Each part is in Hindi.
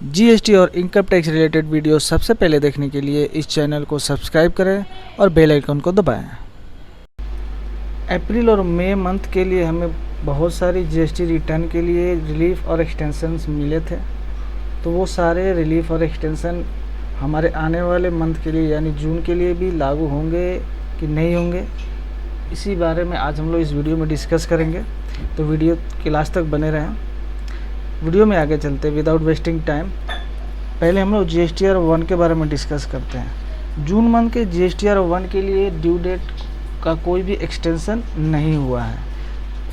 जीएसटी और इनकम टैक्स रिलेटेड वीडियो सबसे पहले देखने के लिए इस चैनल को सब्सक्राइब करें और बेल आइकन को दबाएं। अप्रैल और मई मंथ के लिए हमें बहुत सारी जीएसटी रिटर्न के लिए रिलीफ और एक्सटेंशंस मिले थे, तो वो सारे रिलीफ और एक्सटेंशन हमारे आने वाले मंथ के लिए यानी जून के लिए भी लागू होंगे कि नहीं होंगे, इसी बारे में आज हम लोग इस वीडियो में डिस्कस करेंगे। तो वीडियो के लास्ट तक बने रहें। वीडियो में आगे चलते विदाउट वेस्टिंग टाइम, पहले हम लोग जीएसटीआर 1 के बारे में डिस्कस करते हैं। जून मंथ के जीएसटीआर 1 के लिए ड्यू डेट का कोई भी एक्सटेंशन नहीं हुआ है।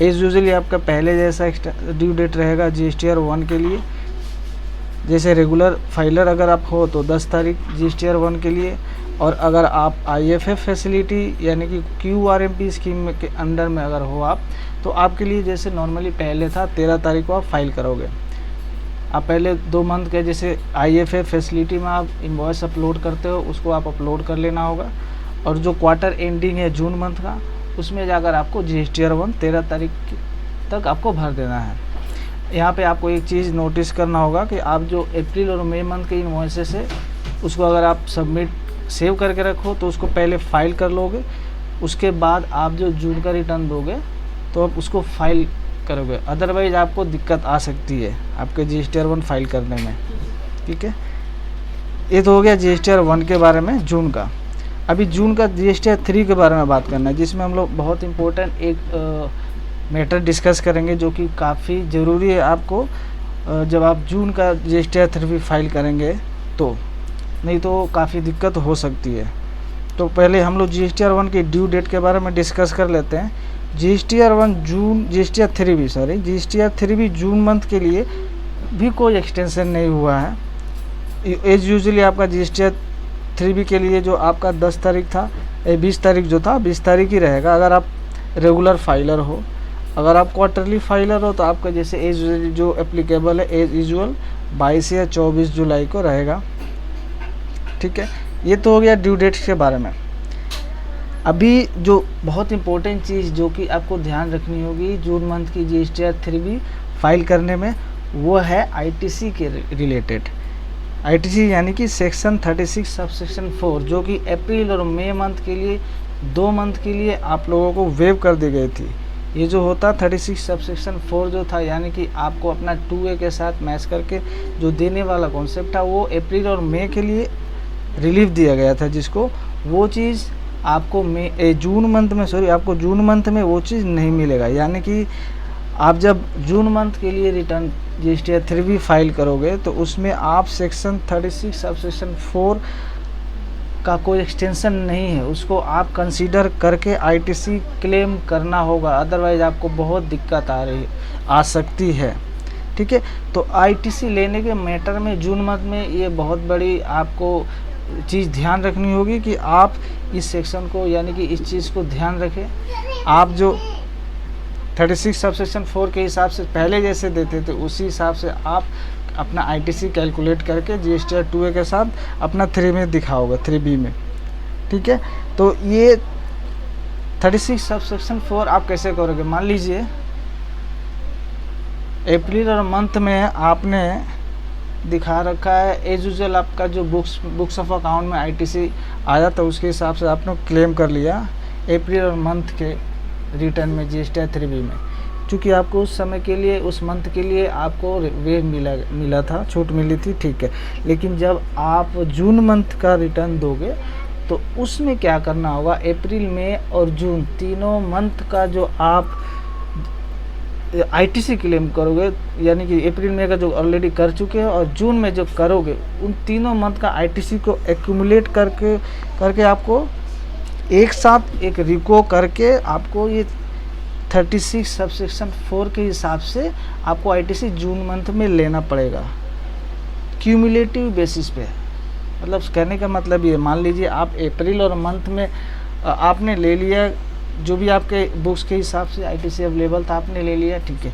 एज यूजुअली आपका पहले जैसा ड्यू डेट रहेगा जीएसटीआर 1 के लिए। जैसे रेगुलर फाइलर अगर आप हो तो 10 तारीख जीएसटीआर 1 के लिए, और अगर आप आईएफएफ फैसिलिटी यानी कि क्यूआरएमपी स्कीम के अंडर में अगर हो आप, तो आपके लिए जैसे नॉर्मली पहले था 13 तारीख को आप फाइल करोगे। आप पहले 2 मंथ के जैसे आईएफएफ फैसिलिटी में आप इनवॉइस अपलोड करते हो, उसको आप अपलोड कर लेना होगा, और जो क्वार्टर एंडिंग है जून मंथ का, उसमें जाकर आपको जीएसटीआर 1 13 तारीख तक आपको भर देना है। यहाँ पे आपको एक चीज़ नोटिस करना होगा कि आप जो अप्रैल और मई मंथ के इनवॉइसेस है, उसको अगर आप सबमिट सेव करके रखो तो उसको पहले फाइल कर लोगे, उसके बाद आप जो जून का रिटर्न दोगे तो आप उसको फाइल करोगे, अदरवाइज आपको दिक्कत आ सकती है आपके जीएसटीआर 1 फाइल करने में। ठीक है, ये तो हो गया जीएसटीआर 1 के बारे में जून का। अभी जून का जीएसटीआर 3 के बारे में बात करना है, जिसमें हम लोग बहुत इम्पोर्टेंट एक मैटर डिस्कस करेंगे जो कि काफ़ी ज़रूरी है आपको जब आप जून का जीएसटीआर 3 फाइल करेंगे, तो नहीं तो काफ़ी दिक्कत हो सकती है। तो पहले हम लोग जीएसटीआर 1 की ड्यू डेट के बारे में डिस्कस कर लेते हैं। जीएसटीआर 1 जून, जीएसटीआर 3 भी जीएसटीआर 3 भी जून मंथ के लिए भी कोई एक्सटेंशन नहीं हुआ है। एज यूजुअली आपका जीएसटीआर 3 के लिए जो आपका 10 तारीख था, 20 तारीख जो था 20 तारीख ही रहेगा अगर आप रेगुलर फाइलर हो। अगर आप क्वार्टरली फाइलर हो तो आपका जैसे एज जो एप्लीकेबल है एज यूजुअल 22 या 24 जुलाई को रहेगा। ठीक है, ये तो हो गया ड्यू डेट्स के बारे में। अभी जो बहुत इम्पोर्टेंट चीज़ जो कि आपको ध्यान रखनी होगी जून मंथ की जीएसटीआर 3 फाइल करने में, वो है आईटीसी के रिलेटेड। आईटीसी यानी कि सेक्शन 36 सबसेक्शन 4, जो कि अप्रैल और मई मंथ के लिए 2 मंथ के लिए आप लोगों को वेव कर दी गई थी। ये जो होता 36 सबसेक्शन 4 जो था, यानी कि आपको अपना 2A के साथ मैच करके जो देने वाला कॉन्सेप्ट था, वो अप्रैल और मई के लिए रिलीफ दिया गया था, जिसको वो चीज़ आपको जून मंथ में आपको जून मंथ में वो चीज़ नहीं मिलेगा। यानी कि आप जब जून मंथ के लिए रिटर्न जीएसटीआर 3 फाइल करोगे तो उसमें आप सेक्शन 36 सबसेक्शन 4 का कोई एक्सटेंशन नहीं है, उसको आप कंसीडर करके आईटीसी क्लेम करना होगा, अदरवाइज आपको बहुत दिक्कत आ सकती है। ठीक है, तो आईटीसी लेने के मैटर में जून मंथ में ये बहुत बड़ी आपको चीज़ ध्यान रखनी होगी कि आप इस सेक्शन को यानी कि इस चीज़ को ध्यान रखें। आप जो 36 सबसेक्शन 4 के हिसाब से पहले जैसे देते थे, उसी हिसाब से आप अपना आईटीसी कैलकुलेट करके जीएसटीआर 2A के साथ अपना 3 में दिखाओगे, 3B में। ठीक है, तो ये 36 सबसेक्शन 4 आप कैसे करोगे? मान लीजिए अप्रैल और मंथ में आपने दिखा रखा है एज यूजुअल, आपका जो बुक्स ऑफ अकाउंट में आईटीसी आया था उसके हिसाब से आपने क्लेम कर लिया अप्रैल और मंथ के रिटर्न में जीएसटीआर 3 में, क्योंकि आपको उस समय के लिए उस मंथ के लिए आपको वेव मिला था, छूट मिली थी। ठीक है, लेकिन जब आप जून मंथ का रिटर्न दोगे तो उसमें क्या करना होगा, अप्रैल मई और जून तीनों मंथ का जो आप आईटीसी क्लेम करोगे, यानी कि अप्रैल में का जो ऑलरेडी कर चुके हैं और जून में जो करोगे, उन तीनों मंथ का आईटीसी को एक्यूमुलेट करके आपको एक साथ एक रिको करके आपको ये 36 सबसेक्शन 4 के हिसाब से आपको आईटीसी जून मंथ में लेना पड़ेगा, क्यूमुलेटिव बेसिस पे। मतलब कहने का मतलब ये, मान लीजिए आप अप्रैल और मंथ में आपने ले लिया, जो भी आपके बुक्स के हिसाब से आईटीसी अवेलेबल था आपने ले लिया। ठीक है,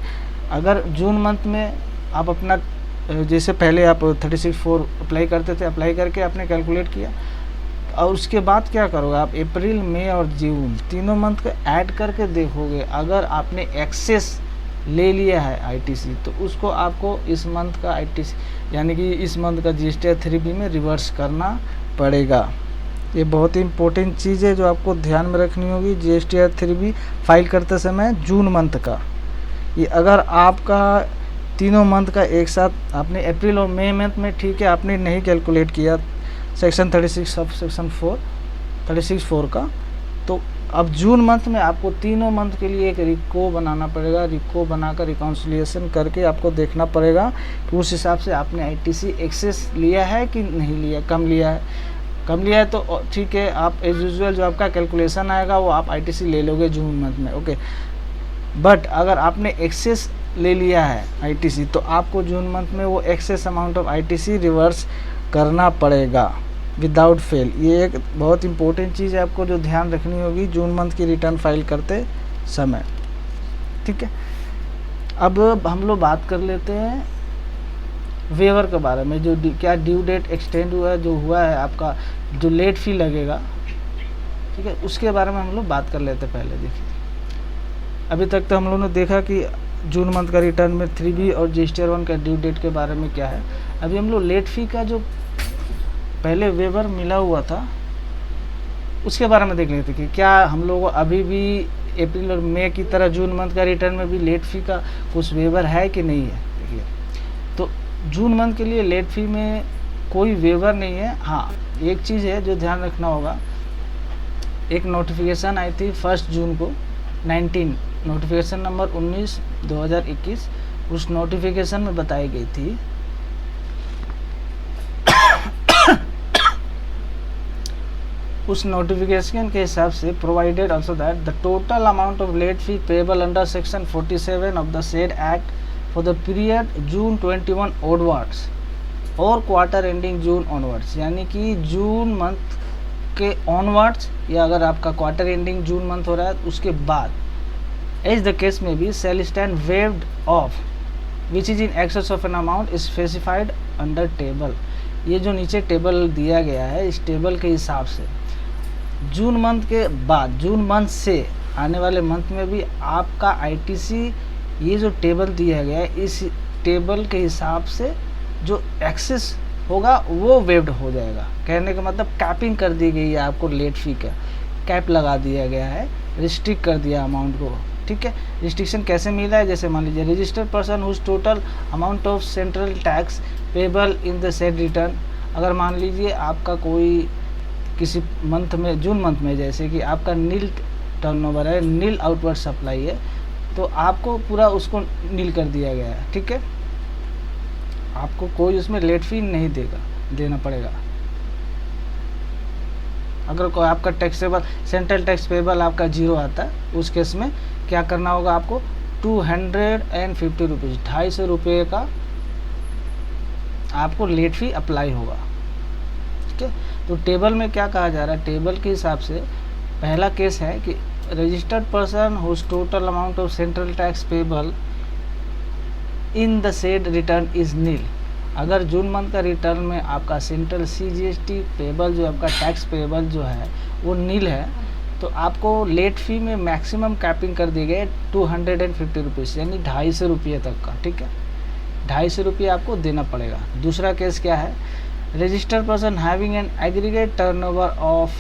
अगर जून मंथ में आप अपना जैसे पहले आप 36(4) अप्लाई करते थे, अप्लाई करके आपने कैलकुलेट किया, और उसके बाद क्या करोगे आप अप्रैल मई और जून तीनों मंथ को ऐड करके देखोगे, अगर आपने एक्सेस ले लिया है आईटीसी, तो उसको आपको इस मंथ का आईटीसी यानी कि इस मंथ का जीएसटी 3B में रिवर्स करना पड़ेगा। ये बहुत ही इम्पोर्टेंट चीज़ है जो आपको ध्यान में रखनी होगी। जीएसटी 3B फाइल करते समय जून मंथ का, ये अगर आपका तीनों मंथ का एक साथ आपने अप्रैल और मई मंथ में, ठीक है, आपने नहीं कैलकुलेट किया सेक्शन 36 ऑफ सेक्शन 36(4) का, तो अब जून मंथ में आपको तीनों मंथ के लिए एक रिको बनाना पड़ेगा। रिको बनाकर रिकॉन्सिलिएशन करके आपको देखना पड़ेगा कि उस हिसाब से आपने आईटीसी एक्सेस लिया है कि नहीं लिया। कम लिया है तो ठीक है, आप एज यूजुअल जो आपका कैलकुलेशन आएगा वो आप आईटीसी ले लोगे जून मंथ में, ओके। बट अगर आपने एक्सेस ले लिया है आईटीसी, तो आपको जून मंथ में वो excess amount of ITC reverse करना पड़ेगा विदाउट फेल। ये एक बहुत इंपॉर्टेंट चीज़ है आपको जो ध्यान रखनी होगी जून मंथ की रिटर्न फाइल करते समय, ठीक है। अब हम लोग बात कर लेते हैं वेवर के बारे में, जो क्या ड्यू डेट एक्सटेंड हुआ है, जो हुआ है आपका जो लेट फी लगेगा, ठीक है, उसके बारे में हम लोग बात कर लेते हैं। पहले देखिए, अभी तक तो हम लोगों ने देखा कि जून मंथ का रिटर्न में 3B और जीएसटी 1 का ड्यू डेट के बारे में क्या है। अभी हम लोग लेट फी का जो पहले वेवर मिला हुआ था उसके बारे में देख लेते कि क्या हम लोग अभी भी अप्रैल और मई की तरह जून मंथ का रिटर्न में भी लेट फी का कुछ वेवर है कि नहीं है। देखिए, तो जून मंथ के लिए लेट फी में कोई वेवर नहीं है। हाँ, एक चीज़ है जो ध्यान रखना होगा, एक नोटिफिकेशन आई थी 1 जून को 19 नोटिफिकेशन नंबर 19/2021। उस नोटिफिकेशन में बताई गई थी उस नोटिफिकेशन के हिसाब से provided also that the total amount of late fee payable under section 47 of the said act for the period June 21 onwards और क्वार्टर एंडिंग जून ऑनवर्ड्स, यानी कि जून मंथ के ऑनवर्ड्स या अगर आपका क्वार्टर एंडिंग जून मंथ हो रहा है उसके बाद, एज द केस में भी shall stand waived off which is in excess of an amount specified under table. ये जो नीचे टेबल दिया गया है, इस टेबल के हिसाब से जून मंथ के बाद, जून मंथ से आने वाले मंथ में भी आपका आईटीसी, ये जो टेबल दिया गया है, इस टेबल के हिसाब से जो एक्सेस होगा वो वेव्ड हो जाएगा। कहने का मतलब कैपिंग कर दी गई है, आपको लेट फी का कैप लगा दिया गया है, रिस्ट्रिक्ट कर दिया अमाउंट को, ठीक है। रिस्ट्रिक्शन कैसे मिला है, जैसे मान लीजिए registered person whose total amount of central tax payable in the said return. अगर मान लीजिए आपका कोई किसी मंथ में, जून मंथ में जैसे कि आपका नील टर्नओवर है, नील आउटवर्ड सप्लाई है, तो आपको पूरा उसको नील कर दिया गया है, ठीक है। आपको कोई उसमें लेट फी नहीं देना पड़ेगा। अगर कोई आपका टैक्सेबल सेंट्रल टैक्स पेबल आपका 0 आता है, उस केस में क्या करना होगा आपको 250 रुपीज़, 250 रुपये का आपको लेट फी अप्लाई होगा, ठीक है। तो टेबल में क्या कहा जा रहा है, टेबल के हिसाब से पहला केस है कि registered person whose total amount of central tax payable in the said return is nil. अगर जून मंथ का रिटर्न में आपका सेंट्रल CGST पेबल जो आपका टैक्स पेबल जो है वो नील है, तो आपको लेट फी में मैक्सिमम कैपिंग कर दी गई 250 रुपीज़, यानी 250 रुपये तक का, ठीक है। 250 रुपये आपको देना पड़ेगा। दूसरा केस क्या है, registered person having an aggregate turnover of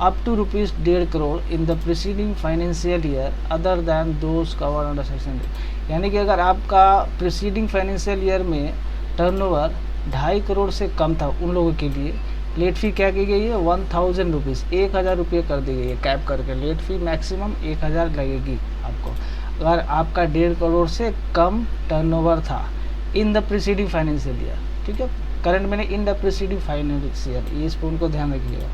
up to ₹1.5 crore in the preceding financial year other than those covered under section 3, यानी कि अगर आपका प्रीसीडिंग फाइनेंशियल ईयर में टर्नओवर 2.5 करोड़ से कम था, उन लोगों के लिए लेट फी क्या की गई है 1000 रुपीज़, 1000 रुपये कर दी गई है कैप करके। लेट फी मैक्सिमम 1000 लगेगी आपको अगर आपका 1.5 करोड़ से कम टर्नओवर था इन द प्रीसीडिंग फाइनेंशियल ईयर, ठीक है। करंट में इन द प्रीसीडिंग फाइनेंशियल ईयर, ये इस पॉइंट को ध्यान रखिएगा।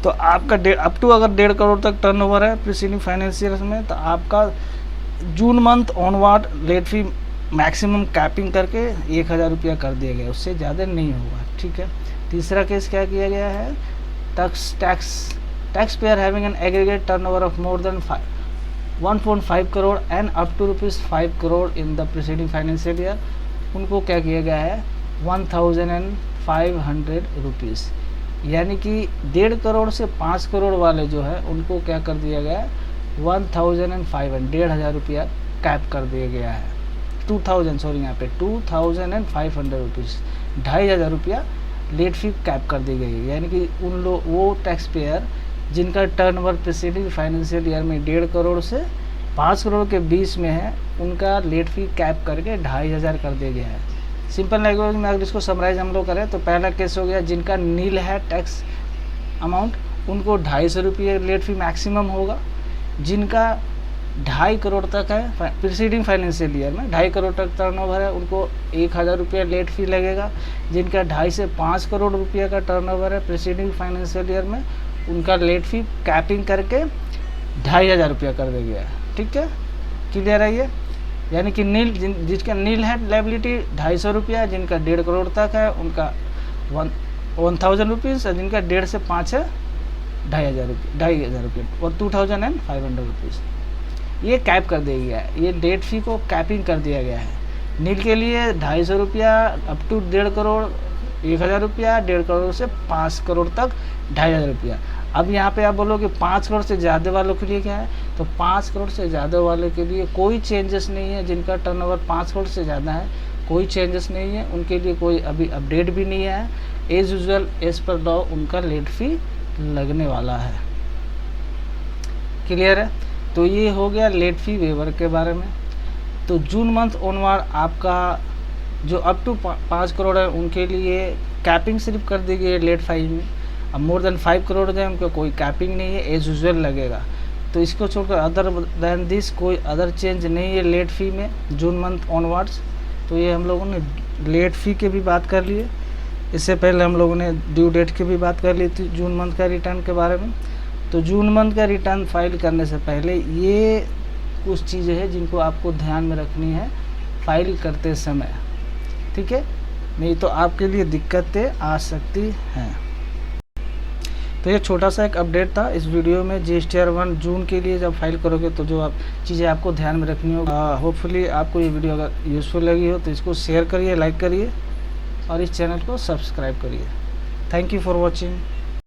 तो आपका अप टू अगर 1.5 करोड़ तक टर्नओवर है प्रीसीडिंग फाइनेंशियल में, तो आपका June month onward late fee maximum capping करके 1000 रुपया कर दिया गया, उससे ज़्यादा नहीं होगा, ठीक है। तीसरा केस क्या किया गया है, tax payer having an aggregate turnover of more than 1.5 crore and up to ₹5 crore in the preceding financial year, उनको क्या किया गया है 1500 रुपीज़, यानी कि 1.5 करोड़ से 5 करोड़ वाले जो है उनको क्या कर दिया गया है 1500 1,500 रुपया कैप कर दिया गया है। 2000 सॉरी यहाँ पे 2500 रुपीज़, 2500 रुपया लेट फी कैप कर दी गई है। यानी कि उन लोग वो टैक्स पेयर जिनका टर्नओवर प्रीसीडिंग फाइनेंशियल ईयर में 1.5 करोड़ से 5 करोड़ के बीच में है, उनका लेट फी कैप करके 2500 कर दिया गया है। सिंपल लैंग्वेज में अगर इसको समराइज हम लोग करें तो पहला केस हो गया जिनका नील है टैक्स अमाउंट, उनको 250 रुपये लेट फी मैक्सिमम होगा। जिनका 2.5 करोड़ तक है प्रीसीडिंग फाइनेंशियल ईयर में, 2.5 करोड़ तक टर्नओवर है, उनको 1000 रुपया लेट फी लगेगा। जिनका 2.5 से 5 करोड़ रुपये का टर्नओवर है प्रीसीडिंग फाइनेंशियल ईयर में, उनका लेट फी कैपिंग करके 2500 रुपया कर दिया गया है। ठीक है, क्लियर है ये। यानी कि नील जिसका नील है लायबिलिटी 250 रुपया, जिनका 1.5 करोड़ तक है उनका 1000 रुपीज़, और जिनका 1.5 से 5 है 2500 रुपये और 2500 रुपीज़ ये कैप कर दिया गया है। ये लेट फी को कैपिंग कर दिया गया है। नील के लिए 250 रुपया अप टू 1.5 करोड़ 1000 रुपया, 1.5 करोड़ से 5 करोड़ तक 2500 रुपया। अब यहाँ पे आप बोलोगे 5 करोड़ से ज़्यादा वालों के लिए क्या है, तो 5 करोड़ से ज़्यादा वालों के लिए कोई चेंजेस नहीं है। जिनका टर्नओवर 5 करोड़ से ज़्यादा है कोई चेंजेस नहीं है, उनके लिए कोई अभी अपडेट भी नहीं है। As usual as per law उनका लेट फी लगने वाला है। क्लियर है। तो ये हो गया लेट फी वेवर के बारे में। तो जून मंथ ऑनवर्ड आपका जो अप टू 5 करोड़ है उनके लिए कैपिंग सिर्फ कर दी गई है लेट फाइल में। अब मोर देन 5 करोड़ है उनका कोई कैपिंग नहीं है, एज यूजुअल लगेगा। तो इसको छोड़कर अदर दैन दिस कोई अदर चेंज नहीं है लेट फी में जून मंथ ऑनवर्ड्स। तो ये हम लोगों ने लेट फी के भी बात कर लिए। इससे पहले हम लोगों ने ड्यू डेट की भी बात कर ली थी जून मंथ का रिटर्न के बारे में। तो जून मंथ का रिटर्न फाइल करने से पहले ये कुछ चीज़ें हैं जिनको आपको ध्यान में रखनी है फाइल करते समय। ठीक है, नहीं तो आपके लिए दिक्कतें आ सकती हैं। तो ये छोटा सा एक अपडेट था इस वीडियो में। GSTR 1 जून के लिए जब फाइल करोगे तो जो आप चीज़ें आपको ध्यान में रखनी होगी। होपफुली आपको ये वीडियो अगर यूज़फुल लगी हो तो इसको शेयर करिए, लाइक करिए और इस चैनल को सब्सक्राइब करिए। Thank you for watching.